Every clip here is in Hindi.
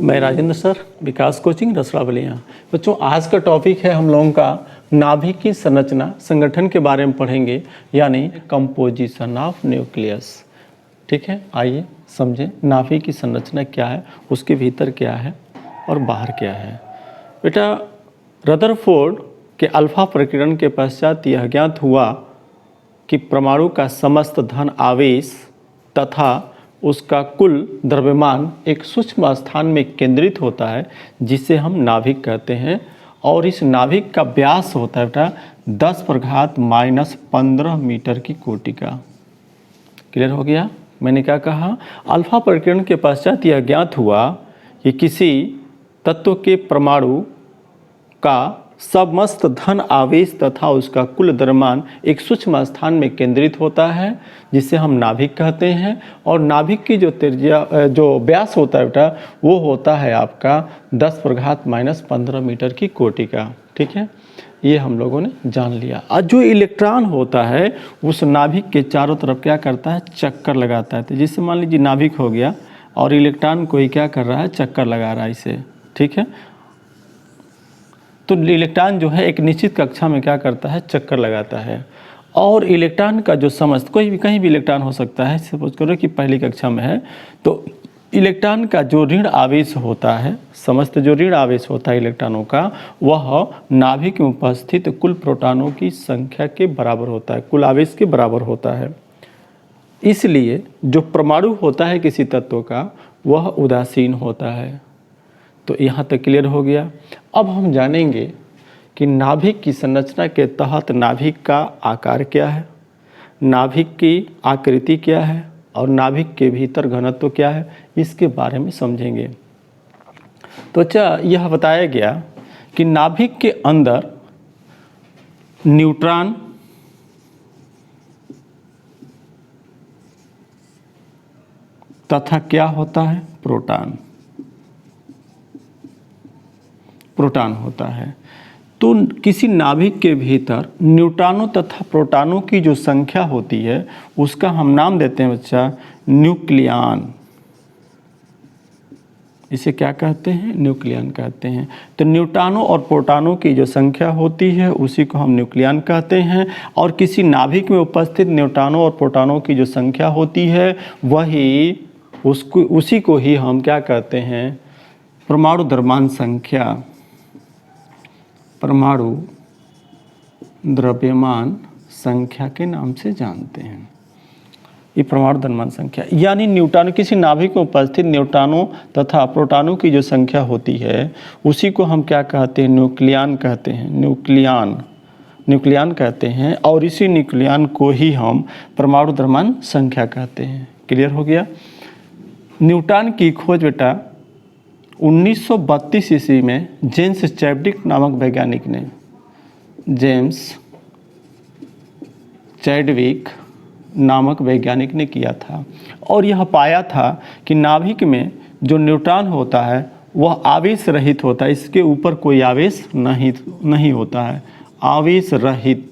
मैं राजेंद्र सर, विकास कोचिंग रसड़ा बलिया। बच्चों, आज का टॉपिक है हम लोगों का नाभिक की संरचना, संगठन के बारे में पढ़ेंगे, यानी कंपोजिशन ऑफ न्यूक्लियस। ठीक है, आइए समझें नाभिक की संरचना क्या है, उसके भीतर क्या है और बाहर क्या है। बेटा, रदरफोर्ड के अल्फा प्रकीर्णन के पश्चात यह ज्ञात हुआ कि परमाणु का समस्त धन आवेश तथा उसका कुल द्रव्यमान एक सूक्ष्म स्थान में केंद्रित होता है, जिसे हम नाभिक कहते हैं। और इस नाभिक का व्यास होता है बेटा 10⁻⁻15 मीटर की कोटि का। क्लियर हो गया? मैंने क्या कहा? अल्फा प्रकीर्णन के पश्चात यह ज्ञात हुआ कि किसी तत्व के परमाणु का समस्त धन आवेश तथा उसका कुल द्रव्यमान एक सूक्ष्म स्थान में केंद्रित होता है, जिसे हम नाभिक कहते हैं। और नाभिक की जो त्रिज्या, जो व्यास होता है बेटा, वो होता है आपका 10⁻⁻15 मीटर की कोटि का। ठीक है, ये हम लोगों ने जान लिया। और जो इलेक्ट्रॉन होता है उस नाभिक के चारों तरफ क्या करता है? चक्कर लगाता है। तो जिससे मान लीजिए नाभिक हो गया और इलेक्ट्रॉन कोई क्या कर रहा है? चक्कर लगा रहा है इसे। ठीक है, तो इलेक्ट्रॉन जो है एक निश्चित कक्षा में क्या करता है? चक्कर लगाता है। और इलेक्ट्रॉन का जो समस्त, कोई भी कहीं भी इलेक्ट्रॉन हो सकता है, सपोज करो कि पहली कक्षा में है, तो इलेक्ट्रॉन का जो ऋण आवेश होता है, समस्त जो ऋण आवेश होता है इलेक्ट्रॉनों का, वह नाभिक में उपस्थित कुल प्रोटॉनों की संख्या के बराबर होता है, कुल आवेश के बराबर होता है। इसलिए जो परमाणु होता है किसी तत्व का, वह उदासीन होता है। तो यहाँ तक क्लियर हो गया। अब हम जानेंगे कि नाभिक की संरचना के तहत नाभिक का आकार क्या है, नाभिक की आकृति क्या है और नाभिक के भीतर घनत्व क्या है, इसके बारे में समझेंगे। तो अच्छा, यह बताया गया कि नाभिक के अंदर न्यूट्रॉन, तथा क्या होता है? प्रोटॉन होता है। तो किसी नाभिक के भीतर न्यूट्रॉनों तथा प्रोटॉनों की जो संख्या होती है, उसका हम नाम देते हैं बच्चा न्यूक्लियन। इसे क्या कहते हैं? न्यूक्लियन कहते हैं। तो न्यूट्रॉनों और प्रोटॉनों की जो संख्या होती है उसी को हम न्यूक्लियन कहते हैं। और किसी नाभिक में उपस्थित न्यूट्रॉनों और प्रोटॉनों की जो संख्या होती है, उसी को ही हम क्या कहते हैं? परमाणु द्रव्यमान संख्या, परमाणु द्रव्यमान संख्या के नाम से जानते हैं। ये परमाणु द्रव्यमान संख्या, यानी न्यूट्रॉन, किसी नाभिक में उपस्थित न्यूट्रॉनों तथा प्रोटॉनों की जो संख्या होती है, उसी को हम क्या कहते हैं? न्यूक्लियन कहते हैं। न्यूक्लियन कहते हैं। और इसी न्यूक्लियन को ही हम परमाणु द्रव्यमान संख्या कहते हैं। क्लियर हो गया? न्यूट्रॉन की खोज बेटा 1932 ईस्वी में जेम्स चैडविक नामक वैज्ञानिक ने, जेम्स चैडविक नामक वैज्ञानिक ने किया था। और यह पाया था कि नाभिक में जो न्यूट्रॉन होता है वह आवेश रहित होता है, इसके ऊपर कोई आवेश नहीं होता है, आवेश रहित,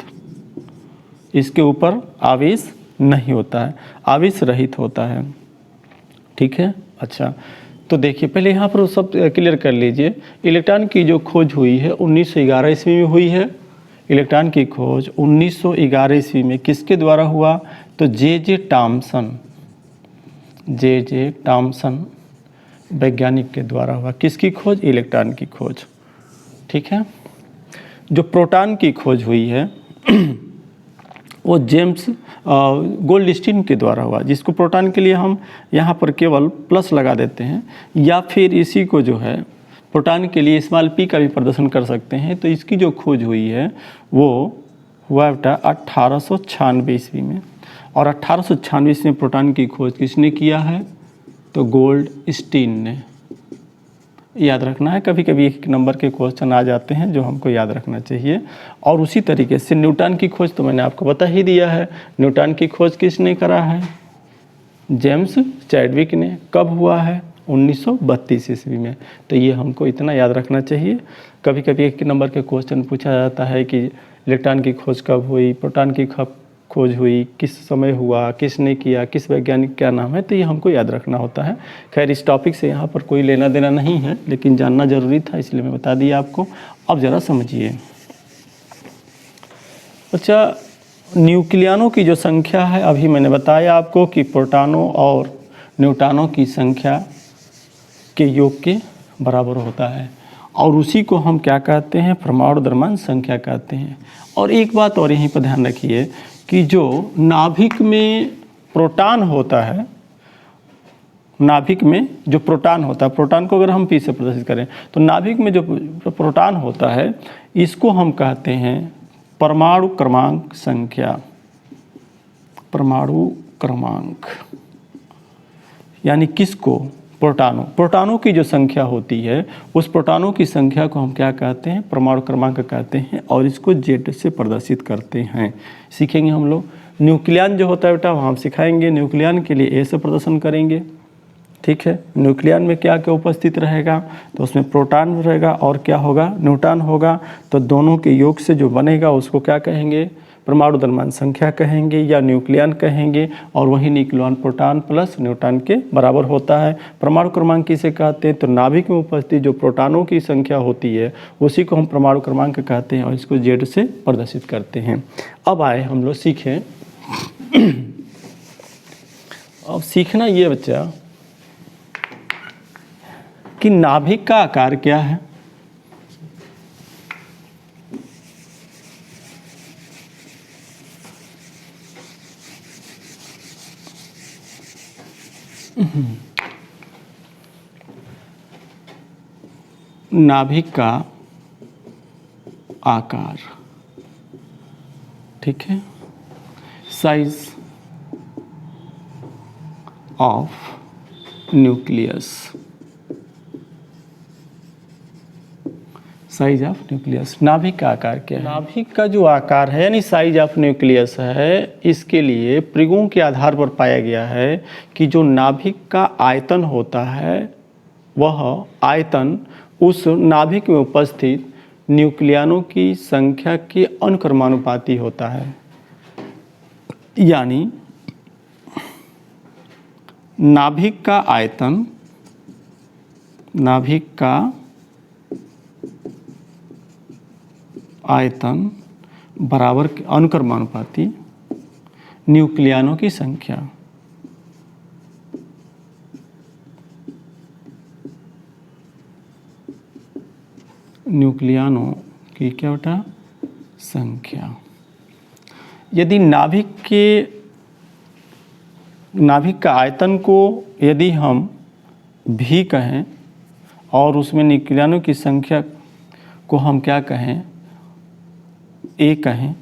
इसके ऊपर आवेश नहीं होता है, आवेश रहित होता है। ठीक है, अच्छा, तो देखिए पहले यहाँ पर सब क्लियर कर लीजिए। इलेक्ट्रॉन की जो खोज हुई है 1911 ईस्वी में हुई है। इलेक्ट्रॉन की खोज 1911 ईस्वी में किसके द्वारा हुआ? तो जे टॉमसन वैज्ञानिक के द्वारा हुआ। किसकी खोज? इलेक्ट्रॉन की खोज। ठीक है, जो प्रोटॉन की खोज हुई है वो जेम्स गोल्डस्टीन के द्वारा हुआ, जिसको प्रोटॉन के लिए हम यहाँ पर केवल प्लस लगा देते हैं, या फिर इसी को जो है प्रोटॉन के लिए स्मॉल p का भी प्रदर्शन कर सकते हैं। तो इसकी जो खोज हुई है वो हुआ बेटा 1896 ईस्वी में। और 1896 ईस्वी में प्रोटॉन की खोज किसने किया है? तो गोल्डस्टीन ने। याद रखना है, कभी कभी एक नंबर के क्वेश्चन आ जाते हैं जो हमको याद रखना चाहिए। और उसी तरीके से न्यूट्रॉन की खोज तो मैंने आपको बता ही दिया है। न्यूट्रॉन की खोज किसने करा है? जेम्स चैडविक ने। कब हुआ है? 1932 ईस्वी में। तो ये हमको इतना याद रखना चाहिए। कभी कभी एक नंबर के क्वेश्चन पूछा जाता है कि इलेक्ट्रॉन की खोज कब हुई, प्रोटॉन की खोज हुई, किस समय हुआ, किसने किया, किस वैज्ञानिक क्या नाम है, तो ये हमको याद रखना होता है। खैर इस टॉपिक से यहाँ पर कोई लेना देना नहीं है, लेकिन जानना ज़रूरी था इसलिए मैं बता दिया आपको। अब ज़रा समझिए। अच्छा, न्यूक्लियनों की जो संख्या है, अभी मैंने बताया आपको कि प्रोटॉनों और न्यूट्रॉनों की संख्या के योग के बराबर होता है, और उसी को हम क्या कहते हैं, परमाणु द्रव्यमान संख्या कहते हैं। और एक बात और यहीं पर ध्यान रखिए कि जो नाभिक में प्रोटॉन होता है, नाभिक में जो प्रोटॉन होता है, प्रोटॉन को अगर हम पी से प्रदर्शित करें तो नाभिक में जो प्रोटॉन होता है इसको हम कहते हैं परमाणु क्रमांक संख्या। परमाणु क्रमांक यानी किसको, प्रोटॉनों की जो संख्या होती है उस प्रोटॉनों की संख्या को हम क्या कहते हैं, परमाणु क्रमांक कहते हैं, और इसको जेड से प्रदर्शित करते हैं। सीखेंगे हम लोग। न्यूक्लियन जो होता है बेटा वहाँ हम सिखाएंगे। न्यूक्लियन के लिए ए से प्रदर्शन करेंगे, ठीक है। न्यूक्लियन में क्या क्या उपस्थित रहेगा, तो उसमें प्रोटॉन रहेगा और क्या होगा, न्यूट्रॉन होगा। तो दोनों के योग से जो बनेगा उसको क्या कहेंगे, परमाणु द्रव्यमान संख्या कहेंगे या न्यूक्लियन कहेंगे। और वही न्यूक्लियन प्रोटॉन प्लस न्यूट्रॉन के बराबर होता है। परमाणु क्रमांक किसे कहते हैं, तो नाभिक में उपस्थित जो प्रोटॉनों की संख्या होती है उसी को हम परमाणु क्रमांक कहते हैं, और इसको जेड से प्रदर्शित करते हैं। अब आए हम लोग सीखें। अब सीखना ये बच्चा कि नाभिक का आकार क्या है। नाभिक का आकार, ठीक है। Size of nucleus, size of nucleus. नाभिक का आकार क्या है, नाभिक का जो आकार है यानी साइज ऑफ न्यूक्लियस है, इसके लिए प्रयोगों के आधार पर पाया गया है कि जो नाभिक का आयतन होता है वह आयतन उस नाभिक में उपस्थित न्यूक्लियनों की संख्या के अनुक्रमानुपाती होता है। यानी नाभिक का आयतन, नाभिक का आयतन बराबर अनुक्रमानुपाती न्यूक्लियनों की संख्या। न्यूक्लियनों की क्या बेटा, संख्या। यदि नाभिक का आयतन को यदि हम भी कहें और उसमें न्यूक्लियनों की संख्या को हम क्या कहें, ए कहें,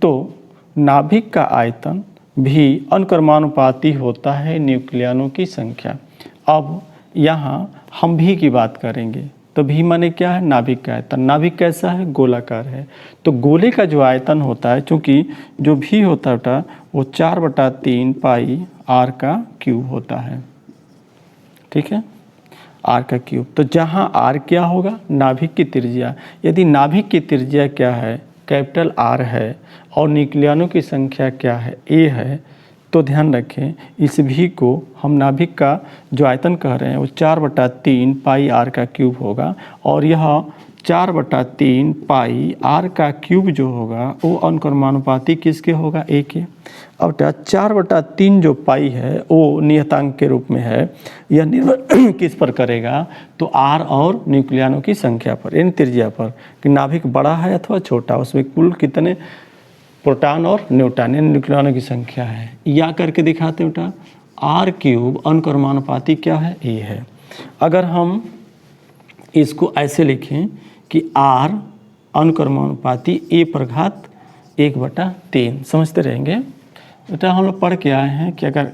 तो नाभिक का आयतन भी अनुक्रमानुपाती होता है न्यूक्लियनों की संख्या। अब यहाँ हम भी की बात करेंगे तो भी माने क्या है, नाभिक का आयतन। नाभिक कैसा है, गोलाकार है। तो गोले का जो आयतन होता है, चूँकि जो भी होता है वो 4/3 पाई आर का क्यूब होता है, ठीक है, आर का क्यूब। तो जहाँ आर क्या होगा, नाभिक की त्रिज्या। यदि नाभिक की त्रिज्या क्या है, कैपिटल आर है, और न्यूक्लियनों की संख्या क्या है, ए है, तो ध्यान रखें इस भी को हम नाभिक का जो आयतन कह रहे हैं वो 4/3 पाई आर का क्यूब होगा। और यह 4/3 पाई आर का क्यूब जो होगा वो अनुक्रमानुपाती किसके होगा, ए के। अब 4/3 जो पाई है वो नियतांक के रूप में है। यह निर्भर किस पर करेगा, तो आर और न्यूक्लियनों की संख्या पर, यानी त्रिज्या पर, कि नाभिक बड़ा है अथवा छोटा, उसमें कुल कितने प्रोटॉन और न्यूट्रॉन यानी न्यूक्लियनों की संख्या है। या करके दिखाते हैं बेटा, आर क्यूब अनुक्रमानुपाती क्या है, ए है। अगर हम इसको ऐसे लिखें कि आर अनुक्रमानुपाती ए पर घात 1/3, समझते रहेंगे बेटा। हम लोग पढ़ के आए हैं कि अगर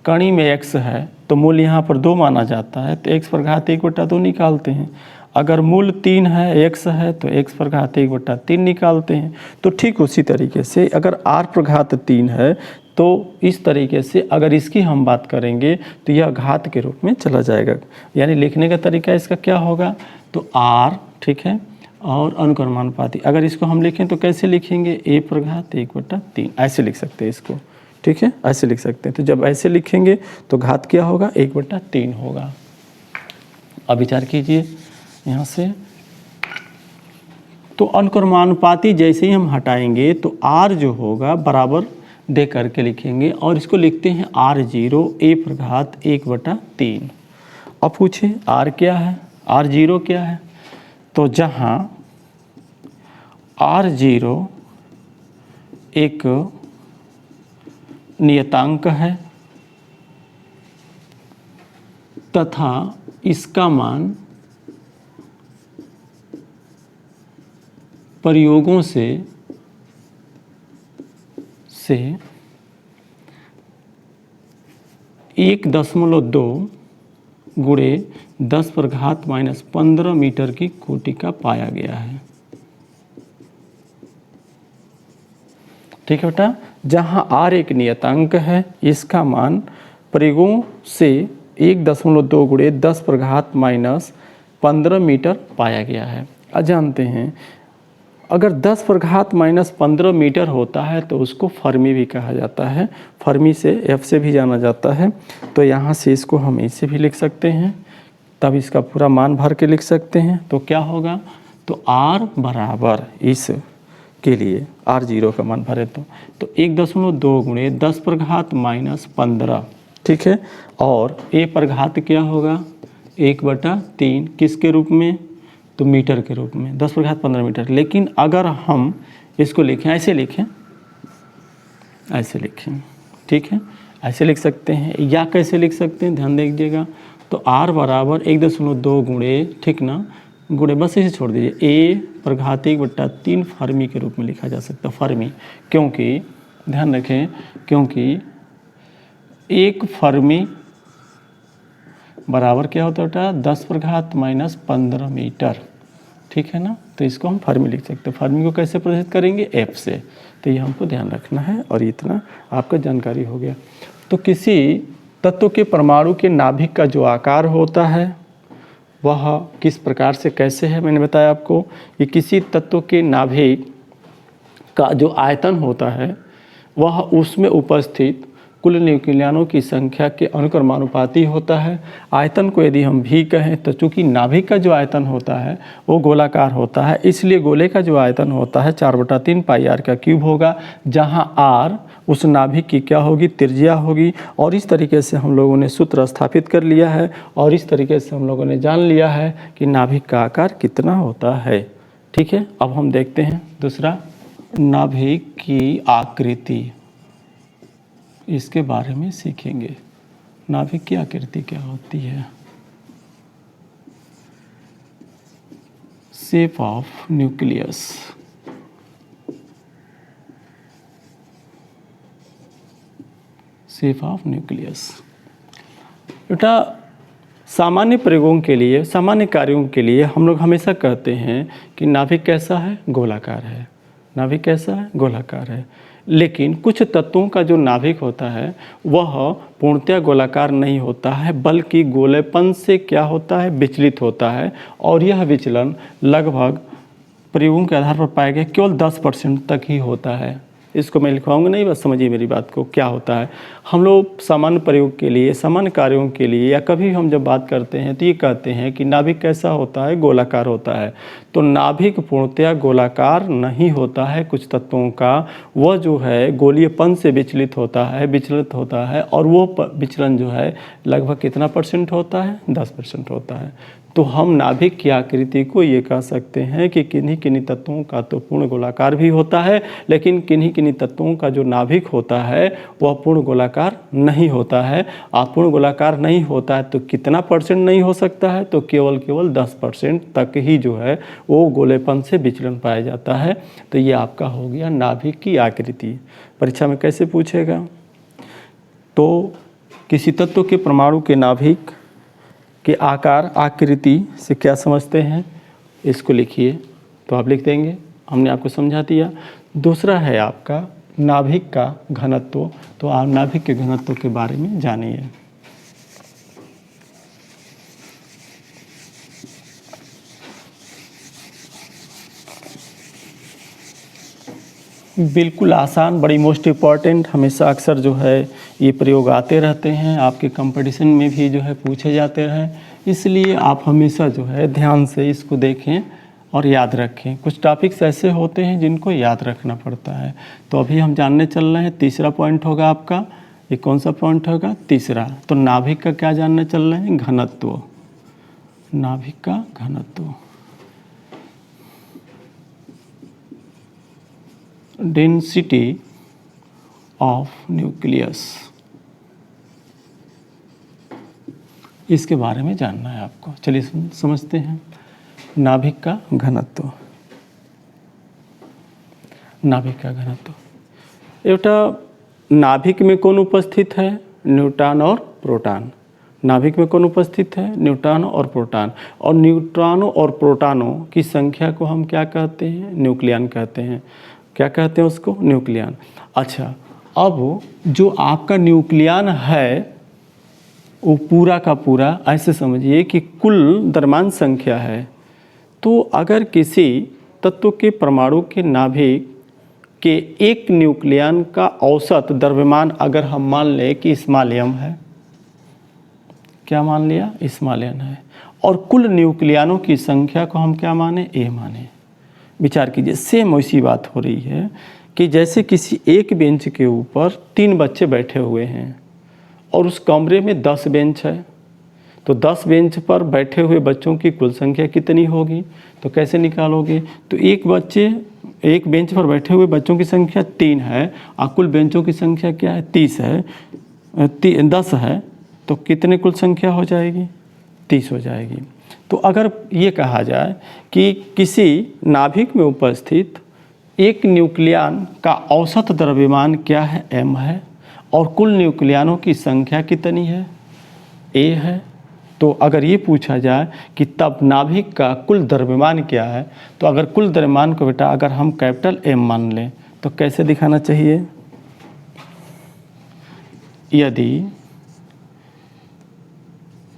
कणी में x है तो मूल यहाँ पर 2 माना जाता है, तो x पर घात 1/2 निकालते हैं। अगर मूल 3 है, x है, तो x पर घात 1/3 निकालते हैं। तो ठीक उसी तरीके से अगर r पर घात 3 है तो इस तरीके से अगर इसकी हम बात करेंगे तो यह घात के रूप में चला जाएगा। यानी लिखने का तरीका इसका क्या होगा, तो r, ठीक है, और अनुक्रमानुपाती। अगर इसको हम लिखें तो कैसे लिखेंगे, a पर घात 1/3 ऐसे लिख सकते हैं इसको, ठीक है, ऐसे लिख सकते हैं। तो जब ऐसे लिखेंगे तो घात क्या होगा, 1/3 होगा। अब विचार कीजिए यहाँ से, तो अनुक्रमानुपाती जैसे ही हम हटाएंगे तो r जो होगा बराबर दे करके लिखेंगे और इसको लिखते हैं r0 a पर घात 1/3। अब पूछे r क्या है, r0 क्या है, तो जहाँ r0 एक नियतांक है तथा इसका मान प्रयोगों से 1.2 गुणे 10 पर घात -15 मीटर की कोटि का पाया गया है। ठीक है बेटा, जहाँ r एक नियतांक है, इसका मान प्रयोगों से 1.2 गुणे 10 पर घात -15 मीटर पाया गया है। अब जानते हैं अगर 10 पर घात -15 मीटर होता है तो उसको फर्मी भी कहा जाता है, फर्मी से F से भी जाना जाता है। तो यहाँ से इसको हम ऐसे भी लिख सकते हैं, तब इसका पूरा मान भर के लिख सकते हैं। तो क्या होगा, तो R बराबर इस के लिए R0 का मान भरे तो 1.2 गुणे 10 पर घात -15, ठीक है, और A पर घात क्या होगा 1/3 किसके रूप में, तो मीटर के रूप में, 10 पर घात 15 मीटर। लेकिन अगर हम इसको लिखें, ऐसे लिखें, ऐसे लिखें, ठीक है, ऐसे लिख सकते हैं या कैसे लिख सकते हैं, ध्यान दीजिएगा। तो R बराबर 1.2 गुणे, ठीक ना, गुणे बस इसे छोड़ दीजिए, A पर घात 1/3 फर्मी के रूप में लिखा जा सकता है, फर्मी, क्योंकि ध्यान रखें, क्योंकि एक फर्मी बराबर क्या होता है बेटा, 10 पर घात -15 मीटर, ठीक है ना। तो इसको हम फर्मी लिख सकते हैं। फर्मी को कैसे प्रदर्शित करेंगे, F से। तो ये हमको ध्यान रखना है और इतना आपका जानकारी हो गया। तो किसी तत्व के परमाणु के नाभिक का जो आकार होता है वह किस प्रकार से कैसे है, मैंने बताया आपको कि किसी तत्व के नाभिक का जो आयतन होता है वह उसमें उपस्थित कुल न्यूक्लियनों की संख्या के अनुक्रमानुपाती होता है। आयतन को यदि हम भी कहें तो चूंकि नाभिक का जो आयतन होता है वो गोलाकार होता है, इसलिए गोले का जो आयतन होता है 4/3 पाई r का क्यूब होगा, जहां r उस नाभिक की क्या होगी, त्रिज्या होगी। और इस तरीके से हम लोगों ने सूत्र स्थापित कर लिया है और इस तरीके से हम लोगों ने जान लिया है कि नाभिक का आकार कितना होता है। ठीक है, अब हम देखते हैं दूसरा, नाभिक की आकृति, इसके बारे में सीखेंगे। नाभिक की आकृति क्या होती है, shape of nucleus. Shape of nucleus बेटा, सामान्य प्रयोगों के लिए, सामान्य कार्यों के लिए हम लोग हमेशा कहते हैं कि नाभिक कैसा है, गोलाकार है। नाभिक कैसा है, गोलाकार है। लेकिन कुछ तत्वों का जो नाभिक होता है वह पूर्णतः गोलाकार नहीं होता है, बल्कि गोलेपन से क्या होता है, विचलित होता है। और यह विचलन लगभग प्रयोगों के आधार पर पाया गया केवल 10% तक ही होता है। इसको मैं लिखवाऊंगा नहीं, बस समझिए मेरी बात को। क्या होता है, हम लोग सामान्य प्रयोग के लिए, सामान्य कार्यों के लिए या कभी हम जब बात करते हैं तो ये कहते हैं कि नाभिक कैसा होता है, गोलाकार होता है। तो नाभिक पूर्णतः गोलाकार नहीं होता है। कुछ तत्वों का वह जो है गोलीयपन से विचलित होता है, विचलित होता है, और वो विचलन जो है लगभग कितना % होता है, 10% होता है। तो हम नाभिक की आकृति को ये कह सकते हैं कि किन्हीं किन्हीं तत्वों का तो पूर्ण गोलाकार भी होता है, लेकिन किन्हीं किन्हीं तत्वों का जो नाभिक होता है वह पूर्ण गोलाकार नहीं होता है। आप पूर्ण गोलाकार नहीं होता है तो कितना % नहीं हो सकता है, तो केवल 10% तक ही जो है वो गोलेपन से विचलन पाया जाता है। तो ये आपका हो गया नाभिक की आकृति। परीक्षा में कैसे पूछेगा, तो किसी तत्व के परमाणु के नाभिक के आकार, आकृति से क्या समझते हैं, इसको लिखिए। तो आप लिख देंगे, हमने आपको समझा दिया। दूसरा है आपका नाभिक का घनत्व। तो आप नाभिक के घनत्व के बारे में जानिए। बिल्कुल आसान, बड़ी मोस्ट इम्पॉर्टेंट, हमेशा अक्सर जो है ये प्रयोग आते रहते हैं, आपके कंपटीशन में भी जो है पूछे जाते हैं, इसलिए आप हमेशा जो है ध्यान से इसको देखें और याद रखें। कुछ टॉपिक्स ऐसे होते हैं जिनको याद रखना पड़ता है। तो अभी हम जानने चल रहे हैं, तीसरा पॉइंट होगा आपका, ये कौन सा पॉइंट होगा? तीसरा। तो नाभिक का क्या जानने चल रहे हैं? घनत्व। नाभिक का घनत्व, डेंसिटी ऑफ न्यूक्लियस, इसके बारे में जानना है आपको। चलिए समझते हैं। नाभिक का घनत्व, नाभिक का घनत्व। एउटा नाभिक में कौन उपस्थित है? न्यूट्रॉन और प्रोटॉन। नाभिक में कौन उपस्थित है? न्यूट्रॉन और प्रोटॉन। और न्यूट्रॉनों और प्रोटॉनों की संख्या को हम क्या कहते हैं? न्यूक्लियन कहते हैं। क्या कहते हैं उसको? न्यूक्लियन। अच्छा, अब जो आपका न्यूक्लियन है वो पूरा का पूरा ऐसे समझिए कि कुल द्रव्यमान संख्या है। तो अगर किसी तत्व के परमाणु के नाभिक के एक न्यूक्लियन का औसत द्रव्यमान अगर हम मान लें कि स्मॉल m है, क्या मान लिया? स्मॉल n है, और कुल न्यूक्लियनों की संख्या को हम क्या माने? a माने। विचार कीजिए, सेम वैसी बात हो रही है कि जैसे किसी एक बेंच के ऊपर 3 बच्चे बैठे हुए हैं और उस कमरे में 10 बेंच है, तो 10 बेंच पर बैठे हुए बच्चों की कुल संख्या कितनी होगी? तो कैसे निकालोगे? तो एक बेंच पर बैठे हुए बच्चों की संख्या 3 है और कुल बेंचों की संख्या क्या है? 30 है, 10 है, तो कितने कुल संख्या हो जाएगी? 30 हो जाएगी। तो अगर ये कहा जाए कि किसी नाभिक में उपस्थित एक न्यूक्लियन का औसत द्रव्यमान क्या है? m है, और कुल न्यूक्लियनों की संख्या कितनी है? a है। तो अगर ये पूछा जाए कि तब नाभिक का कुल द्रव्यमान क्या है, तो अगर कुल द्रव्यमान को बेटा अगर हम कैपिटल M मान लें तो कैसे दिखाना चाहिए? यदि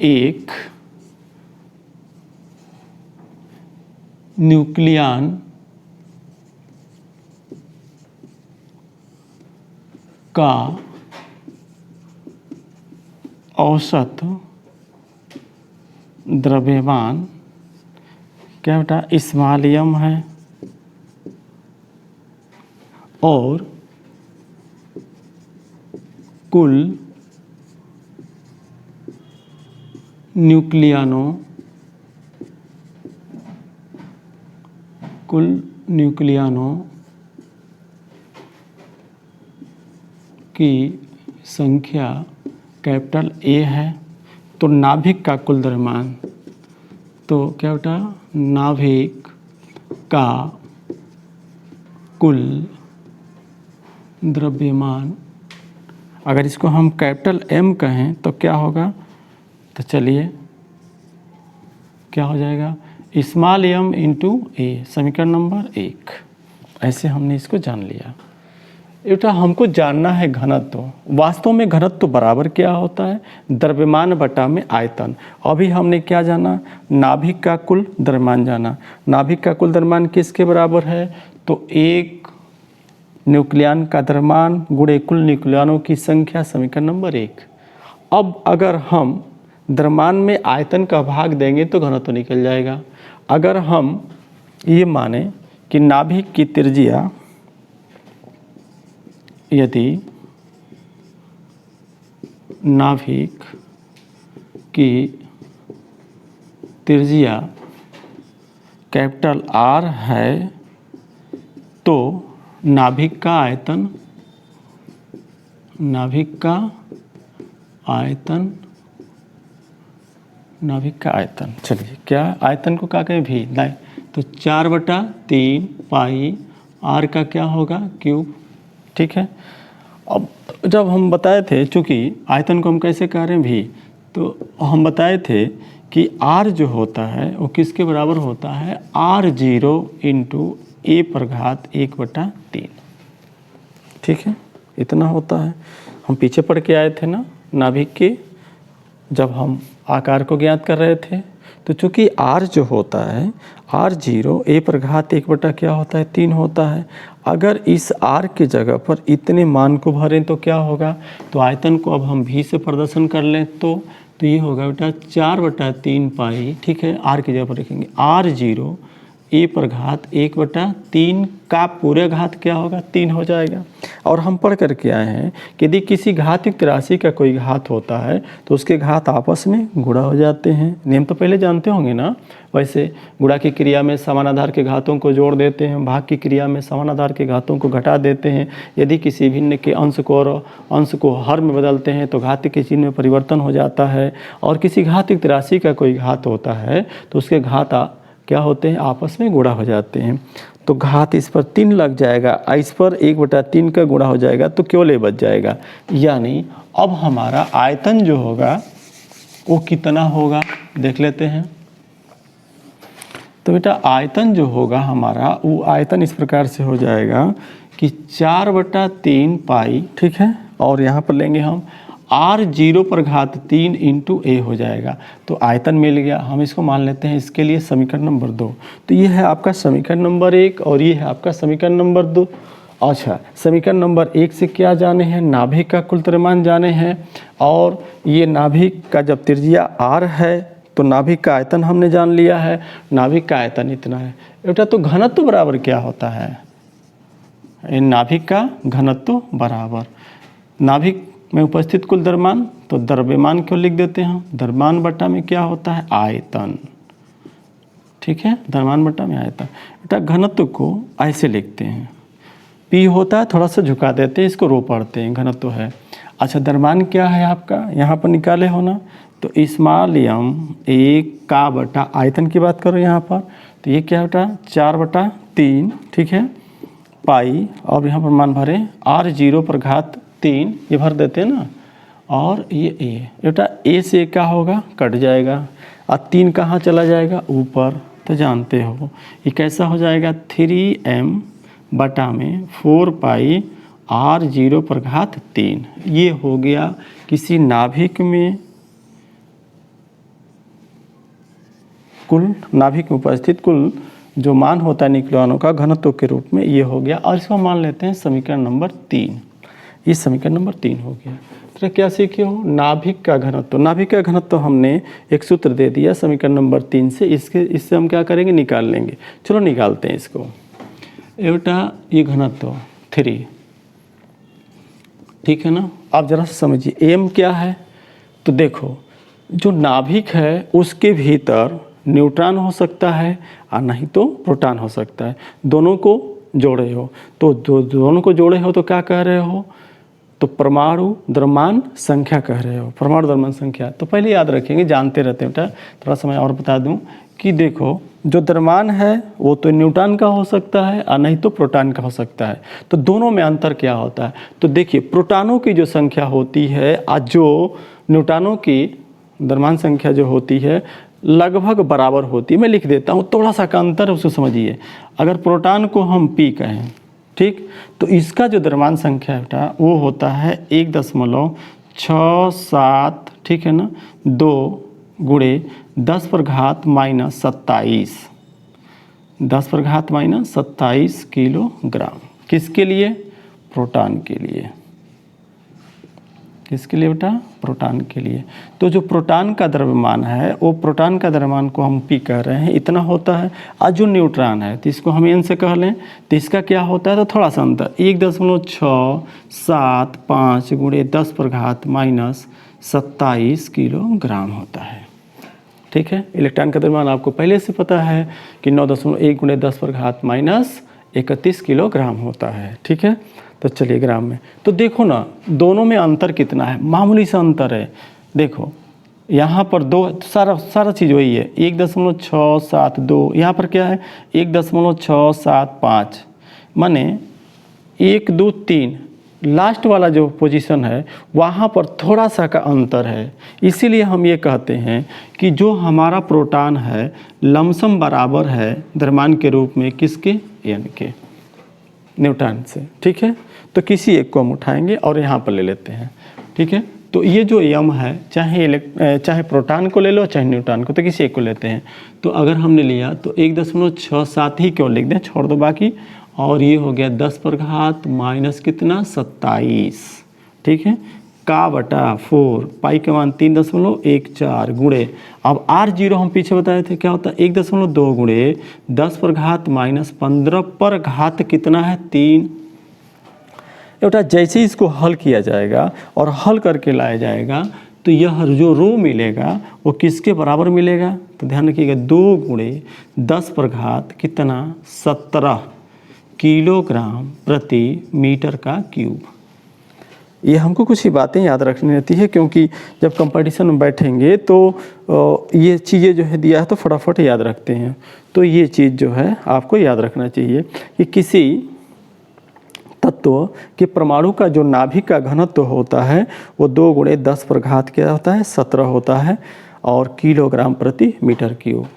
एक न्यूक्लियन का औसत द्रव्यमान क्या बेटा? स्मॉल m है, और कुल न्यूक्लियनों की संख्या कैपिटल A है। तो नाभिक का कुल द्रव्यमान, तो क्या बेटा? नाभिक का कुल द्रव्यमान, अगर इसको हम कैपिटल M कहें तो क्या होगा? तो चलिए क्या हो जाएगा? स्मॉल m इंटू A, समीकरण नंबर 1। ऐसे हमने इसको जान लिया। बेटा हमको जानना है घनत्व। वास्तव में घनत्व बराबर क्या होता है? द्रव्यमान बटा में आयतन। अभी हमने क्या जाना? नाभिक का कुल द्रव्यमान जाना। नाभिक का कुल द्रव्यमान किसके बराबर है? तो एक न्यूक्लियन का द्रव्यमान गुणे कुल न्यूक्लियनों की संख्या, समीकरण नंबर 1। अब अगर हम द्रव्यमान में आयतन का भाग देंगे तो घनत्व निकल जाएगा। अगर हम ये माने कि नाभिक की त्रिज्या, यदि नाभिक की त्रिज्या कैपिटल R है, तो नाभिक का आयतन, नाभिक का आयतन चलिए क्या आयतन को क्या कहें? भी लाए, तो 4/3 पाई R का क्या होगा? क्यूब। ठीक है। अब जब हम बताए थे, चूँकि आयतन को हम कैसे कह रहे हैं? भी, तो हम बताए थे कि R जो होता है वो किसके बराबर होता है? R0 into A/1/3। ठीक है, इतना होता है। हम पीछे पढ़ के आए थे ना नाभिक के, जब हम आकार को ज्ञात कर रहे थे। तो चूँकि R जो होता है R0 A/1 क्या होता है? 3 होता है, अगर इस r के जगह पर इतने मान को भरें तो क्या होगा, तो आयतन को अब हम v से प्रदर्शन कर लें तो ये होगा बेटा 4/3 पाई, ठीक है, r की जगह पर लिखेंगे r0 a पर घात 1/3 का पूरे घात क्या होगा 3 हो जाएगा। और हम पढ़ करके आए हैं कि यदि किसी घातयुक्त राशि का कोई घात होता है तो उसके घात आपस में गुणा हो जाते हैं। नियम तो पहले जानते होंगे ना। वैसे गुणा की क्रिया में समान आधार के घातों को जोड़ देते हैं, भाग की क्रिया में समान आधार के घातों को घटा देते हैं। यदि किसी भिन्न के अंश को हर में बदलते हैं तो घात के चिन्ह में परिवर्तन हो जाता है। और किसी घातयुक्त राशि का कोई घात होता है तो उसके घात क्या होते हैं, आपस में गुणा हो जाते हैं। तो घात इस पर 3 लग जाएगा, इस पर 1/3 का गुणा हो जाएगा तो केवल बच जाएगा। यानी अब हमारा आयतन जो होगा वो कितना होगा देख लेते हैं। तो बेटा आयतन जो होगा हमारा वो आयतन इस प्रकार से हो जाएगा कि 4/3 पाई, ठीक है, और यहाँ पर लेंगे हम r0 पर घात 3 इंटू a हो जाएगा। तो आयतन मिल गया। हम इसको मान लेते हैं इसके लिए समीकरण नंबर 2। तो ये है आपका समीकरण नंबर 1 और ये है आपका समीकरण नंबर 2। अच्छा, समीकरण नंबर 1 से क्या जाने हैं, नाभिक का कुल द्रव्यमान जाने हैं। और ये नाभिक का जब त्रिज्या r है तो नाभिक का आयतन हमने जान लिया है। नाभिक का आयतन इतना है बेटा। तो घनत्व बराबर क्या होता है, नाभिक का घनत्व बराबर नाभिक में उपस्थित कुल द्रव्यमान, तो द्रव्यमान क्यों लिख देते हैं हम, द्रव्यमान बट्टा में क्या होता है आयतन, ठीक है, द्रव्यमान बट्टा में आयतन। बेटा घनत्व को ऐसे लिखते हैं, P होता है, थोड़ा सा झुका देते हैं, इसको रो पढ़ते हैं, घनत्व है। अच्छा द्रव्यमान क्या है आपका, यहाँ पर निकाले हो ना, तो स्मॉल m 1 का बटा आयतन की बात करो यहाँ पर, तो ये क्या बेटा 4/3, ठीक है, पाई, और यहाँ पर मान भरे r0 पर घात 3 ये भर देते हैं ना, और ये a बेटा a से क्या होगा कट जाएगा, और 3 कहाँ चला जाएगा ऊपर, तो जानते हो ये कैसा हो जाएगा 3m बटा में 4 पाई r0 पर घात 3। ये हो गया किसी नाभिक में उपस्थित कुल जो मान होता है न्यूक्लियनों का घनत्व के रूप में, ये हो गया। और इसको मान लेते हैं समीकरण नंबर 3। ये समीकरण नंबर 3 हो गया। तो क्या सीखे हो, नाभिक का घनत्व। नाभिक का घनत्व हमने एक सूत्र दे दिया समीकरण नंबर 3 से, इससे हम क्या करेंगे निकाल लेंगे। चलो निकालते हैं इसको। बेटा ये घनत्व 3, ठीक है ना। आप जरा सा समझिए एम क्या है, तो देखो जो नाभिक है उसके भीतर न्यूट्रॉन हो सकता है और नहीं तो प्रोटॉन हो सकता है। दोनों को जोड़े हो तो दोनों को जोड़े हो तो क्या कह रहे हो, तो परमाणु द्रव्यमान संख्या कह रहे हो, परमाणु द्रव्यमान संख्या। तो पहले याद रखेंगे, जानते रहते हैं बेटा। थोड़ा समय और बता दूं कि देखो जो द्रव्यमान है वो तो न्यूट्रॉन का हो सकता है और नहीं तो प्रोटॉन का हो सकता है। तो दोनों में अंतर क्या होता है, तो देखिए प्रोटॉनों की जो संख्या होती है और जो न्यूट्रॉनों की द्रव्यमान संख्या जो होती है लगभग बराबर होती है। मैं लिख देता हूँ, थोड़ा सा का अंतर है उसको समझिए। अगर प्रोटॉन को हम P कहें, ठीक, तो इसका जो द्रव्यमान संख्या बेटा वो होता है 1.67, ठीक है ना, 2 गुणे 10 पर घात माइनस 27, 10 पर घात माइनस 27 किलोग्राम। किसके लिए, प्रोटॉन के लिए। किसके लिए बेटा, प्रोटॉन के लिए। तो जो प्रोटॉन का द्रव्यमान है वो प्रोटॉन का द्रव्यमान को हम P कह रहे हैं, इतना होता है। और जो न्यूट्रॉन है तो इसको हम N से कह लें, तो इसका क्या होता है, तो थोड़ा सा अंतर 1.675 गुणे 10 पर घात माइनस 27 किलोग्राम होता है, ठीक है। इलेक्ट्रॉन का द्रव्यमान आपको पहले से पता है कि 9.1 गुणे 10 पर घात माइनस 31 किलोग्राम होता है, ठीक है। तो चलिए ग्राम में, तो देखो ना दोनों में अंतर कितना है, मामूली सा अंतर है। देखो यहाँ पर 2 सारा चीज़ वही है, 1.672, यहाँ पर क्या है 1.675, माने 1 2 3 लास्ट वाला जो पोजीशन है वहाँ पर थोड़ा सा का अंतर है। इसीलिए हम ये कहते हैं कि जो हमारा प्रोटॉन है लमसम बराबर है द्रव्यमान के रूप में किसके, N के, न्यूट्रॉन से, ठीक है। तो किसी एक को हम उठाएंगे और यहाँ पर ले लेते हैं, ठीक है। तो ये जो M है चाहे प्रोटॉन को ले लो चाहे न्यूट्रॉन को, तो किसी एक को लेते हैं। तो अगर हमने लिया तो 1.67 ही क्यों लिख दें, छोड़ दो बाकी, और ये हो गया 10 पर घात माइनस कितना 27, ठीक है। का बटा 4 पाई के मान 3.14 गुणे, अब R0 हम पीछे बताए थे क्या होता है 1.2 गुणे 10 पर घात माइनस 15 पर घात कितना है 3। बेटा जैसे ही इसको हल किया जाएगा और हल करके लाया जाएगा तो यह जो रो मिलेगा वो किसके बराबर मिलेगा, तो ध्यान रखिएगा 2 गुणे 10 पर घात कितना 17 किलोग्राम प्रति मीटर का क्यूब। ये हमको कुछ ही बातें याद रखनी रहती है, क्योंकि जब कंपटीशन में बैठेंगे तो ये चीज़ें जो है दिया है तो फटाफट याद रखते हैं। तो ये चीज़ जो है आपको याद रखना चाहिए कि किसी तत्व के परमाणु का जो नाभिक का घनत्व होता है वो 2 गुणे 10 पर घात क्या होता है 17 होता है, और किलोग्राम प्रति मीटर क्यूब।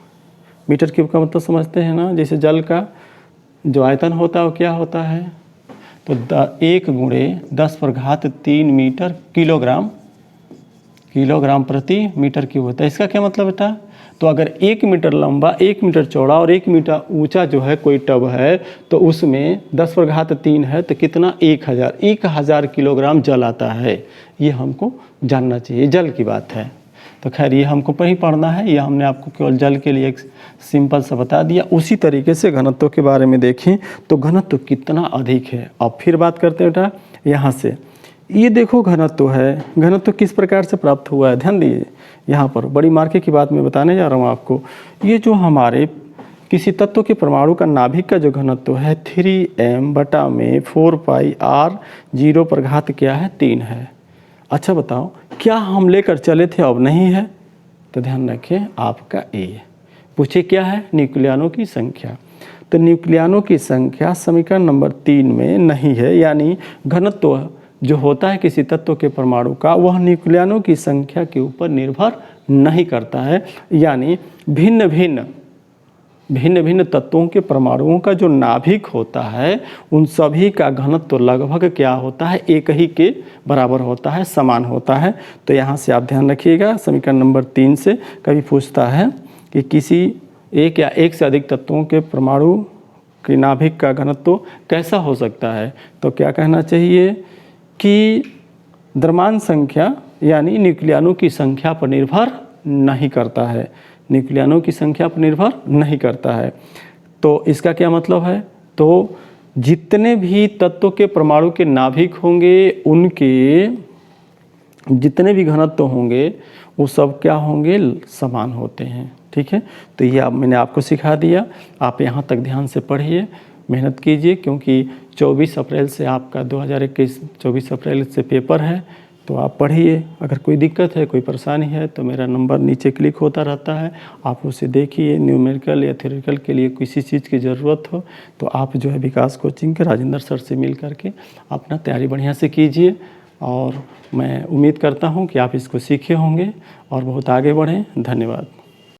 मीटर क्यूब का मतलब समझते हैं ना, जैसे जल का जो आयतन होता है वो क्या होता है, तो 1 गुणे 10 पर घात 3 मीटर किलोग्राम प्रति मीटर क्यूब होता है। इसका क्या मतलब बेटा, तो अगर 1 मीटर लंबा 1 मीटर चौड़ा और 1 मीटर ऊंचा जो है कोई टब है तो उसमें 10 पर घात 3 है तो कितना 1000 किलोग्राम जल आता है। ये हमको जानना चाहिए, जल की बात है। तो खैर ये हमको नहीं पढ़ना है, ये हमने आपको केवल जल के लिए एक सिंपल सा बता दिया। उसी तरीके से घनत्व के बारे में देखें तो घनत्व कितना अधिक है। अब फिर बात करते हैं बेटा यहाँ से, ये देखो घनत्व है, घनत्व किस प्रकार से प्राप्त हुआ है, ध्यान दीजिए। यहाँ पर बड़ी मार्के की बात मैं बताने जा रहा हूँ आपको। ये जो हमारे किसी तत्व के परमाणु का नाभिक का जो घनत्व है 3m बटा में 4 पाई r 0 पर घात क्या है 3 है। अच्छा बताओ क्या हम लेकर चले थे अब नहीं है, तो ध्यान रखें आपका ए। पूछे क्या है, न्यूक्लियनों की संख्या। तो न्यूक्लियनों की संख्या समीकरण नंबर 3 में नहीं है, यानी घनत्व जो होता है किसी तत्व के परमाणु का वह न्यूक्लियनों की संख्या के ऊपर निर्भर नहीं करता है। यानी भिन्न भिन्न तत्वों के परमाणुओं का जो नाभिक होता है उन सभी का घनत्व लगभग क्या होता है, एक ही के बराबर होता है, समान होता है। तो यहाँ से आप ध्यान रखिएगा, समीकरण नंबर 3 से कभी पूछता है कि किसी एक या एक से अधिक तत्वों के परमाणु के नाभिक का घनत्व कैसा हो सकता है, तो क्या कहना चाहिए कि द्रव्यमान संख्या यानी न्यूक्लियनों की संख्या पर निर्भर नहीं करता है, न्यूक्लियनों की संख्या पर निर्भर नहीं करता है। तो इसका क्या मतलब है, तो जितने भी तत्व के परमाणु के नाभिक होंगे उनके जितने भी घनत्व होंगे वो सब क्या होंगे, समान होते हैं। ठीक है, तो ये मैंने आपको सिखा दिया। आप यहाँ तक ध्यान से पढ़िए, मेहनत कीजिए, क्योंकि 24 अप्रैल से आपका 2021 24 अप्रैल से पेपर है। तो आप पढ़िए, अगर कोई दिक्कत है कोई परेशानी है तो मेरा नंबर नीचे क्लिक होता रहता है, आप उसे देखिए। न्यूमेरिकल या थ्योरेटिकल के लिए किसी चीज़ की ज़रूरत हो तो आप जो है विकास कोचिंग के राजेंद्र सर से मिल करके अपना तैयारी बढ़िया से कीजिए। और मैं उम्मीद करता हूँ कि आप इसको सीखे होंगे और बहुत आगे बढ़ें। धन्यवाद।